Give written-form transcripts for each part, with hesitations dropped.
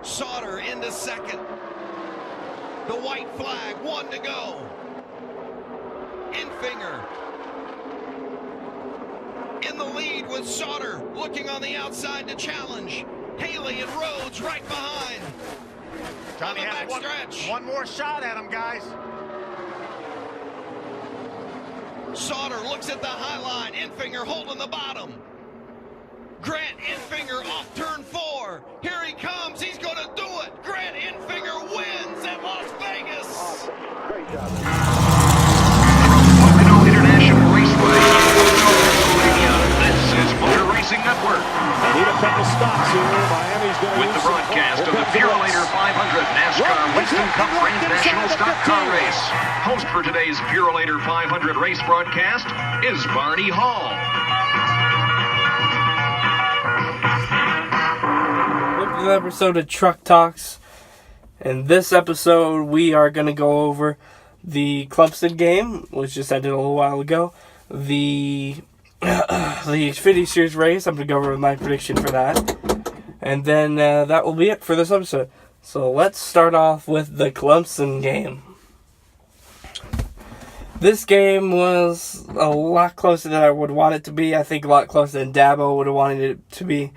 Sauter into second. The white flag, 1 to go. Enfinger in the lead with Sauter looking on the outside to challenge. Haley and Rhodes right behind. Johnny has one more shot at him, guys. Sauter looks at the high line. Enfinger holding the bottom. Grant Enfinger off turn 4. Here he comes. He's going to do it. Grant Enfinger wins at Las Vegas. Awesome. Great job. From Pocono International Raceway in Pocono, Pennsylvania, this is Motor Racing Network. They need a couple stops here. Miami's going to With the broadcast of the Purolator 500 NASCAR Winston Cup Grand National Stock Car Race. Host for today's Purolator 500 race broadcast is Barney Hall. Welcome to the episode of Truck Talks. In this episode, we are going to go over the Clemson game, which just ended a little while ago. The Xfinity Series race, I'm going to go over my prediction for that. And then that will be it for this episode. So let's start off with the Clemson game. This game was a lot closer than I would want it to be. I think a lot closer than Dabo would have wanted it to be.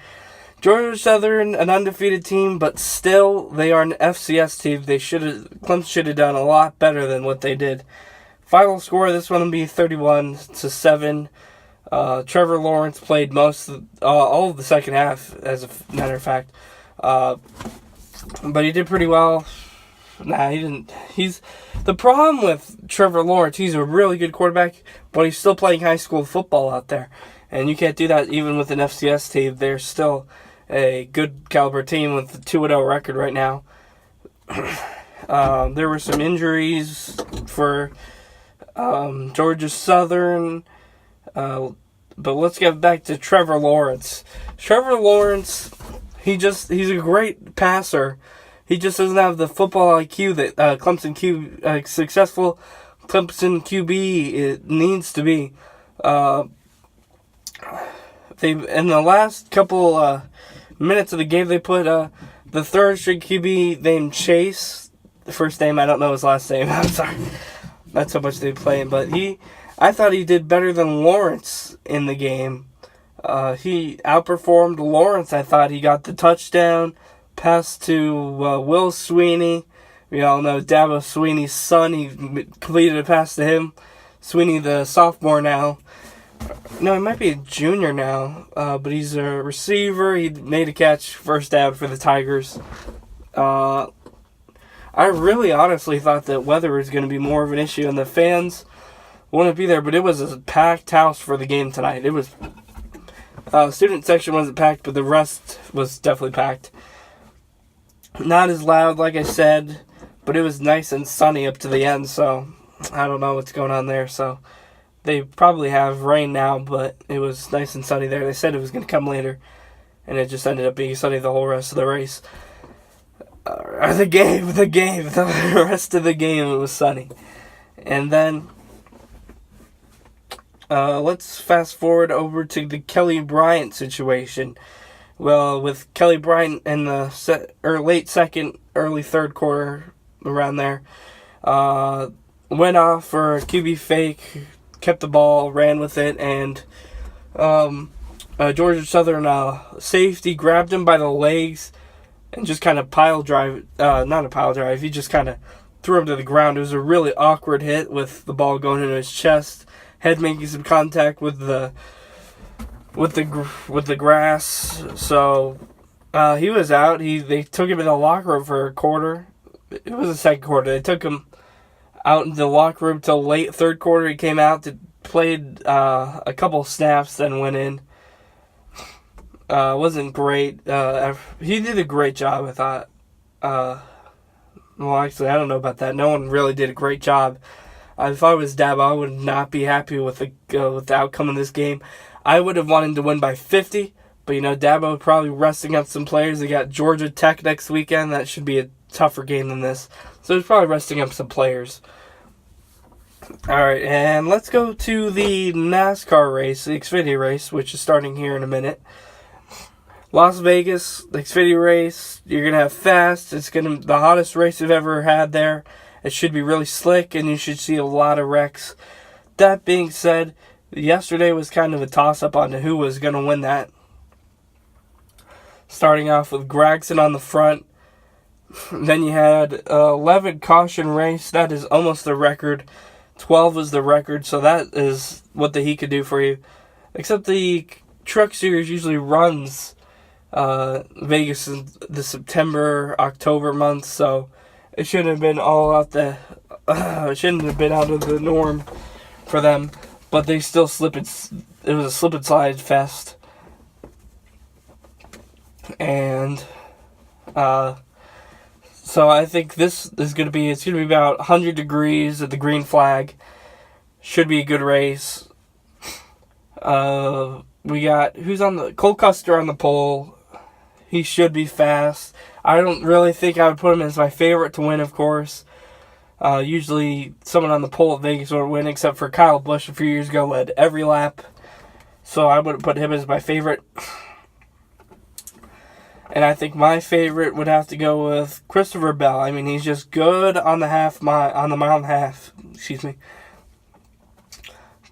Georgia Southern, an undefeated team, but still, they are an FCS team. Clemson should have done a lot better than what they did. Final score, this one will be 31-7. Trevor Lawrence played all of the second half, as a matter of fact. But he did pretty well. Nah, he didn't. The problem with Trevor Lawrence, he's a really good quarterback, but he's still playing high school football out there. And you can't do that even with an FCS team. They're still a good caliber team with a 2-0 record right now. There were some injuries for Georgia Southern. But let's get back to Trevor Lawrence. Trevor Lawrence, he's a great passer. He just doesn't have the football IQ that successful Clemson QB it needs to be. They in the last couple minutes of the game, they put the third string QB named Chase. The first name, I don't know his last name. I'm sorry. That's how much they play him. But I thought he did better than Lawrence in the game. He outperformed Lawrence. I thought he got the touchdown pass to Will Sweeney. We all know Dabo Sweeney's son. He completed a pass to him. Sweeney, the sophomore now. No, he might be a junior now, but he's a receiver. He made a catch, first down for the Tigers. I really honestly thought that weather was going to be more of an issue, and the fans wouldn't be there, but it was a packed house for the game tonight. It was student section wasn't packed, but the rest was definitely packed. Not as loud, like I said, but it was nice and sunny up to the end, so I don't know what's going on there. So they probably have rain now, but it was nice and sunny there. They said it was going to come later, and it just ended up being sunny the whole rest of the race. The rest of the game, it was sunny. And then let's fast forward over to the Kelly Bryant situation. Well, with Kelly Bryant in the late second, early third quarter, around there, went off for a QB fake, kept the ball, ran with it, and Georgia Southern safety grabbed him by the legs and just kind of he just kind of threw him to the ground. It was a really awkward hit with the ball going into his chest, head making some contact with the grass. So he was out. They took him in the locker room for a quarter. It was the second quarter. They took him out in the locker room till late third quarter. He came out, played a couple snaps, then went in. Wasn't great. He did a great job, I thought. Well, actually, I don't know about that. No one really did a great job. If I was Dabo, I would not be happy with the outcome of this game. I would have wanted to win by 50, but Dabo probably resting up some players. They got Georgia Tech next weekend. That should be a tougher game than this. So he's probably resting up some players. Alright, and let's go to the NASCAR race, the Xfinity race, which is starting here in a minute. Las Vegas, the Xfinity race, you're going to have fast. It's going to be the hottest race you've ever had there. It should be really slick, and you should see a lot of wrecks. That being said, yesterday was kind of a toss-up on who was going to win that. Starting off with Gragson on the front. Then you had 11 caution race. That is almost the record. 12 was the record, so that is what he could do for you. Except the Truck Series usually runs Vegas in the September, October months, so it shouldn't have been all out the. It shouldn't have been out of the norm for them, but they still slip it. It was a slip and slide fest, and so I think this is going to be. It's going to be about 100 degrees at the green flag. Should be a good race. We got Cole Custer on the pole. He should be fast. I don't really think I would put him as my favorite to win, of course. Usually someone on the pole at Vegas would win, except for Kyle Busch a few years ago led every lap. So I would put him as my favorite. And I think my favorite would have to go with Christopher Bell. I mean, he's just good on the mile and a half. Excuse me.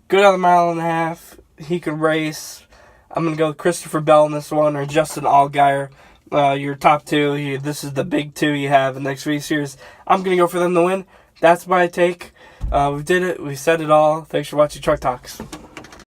Good on the mile and a half. He could race. I'm going to go with Christopher Bell in this one, or Justin Allgaier. Your top two. This is the big two you have in the Xfinity Series. I'm going to go for them to win. That's my take. We did it. We said it all. Thanks for watching Truck Talks.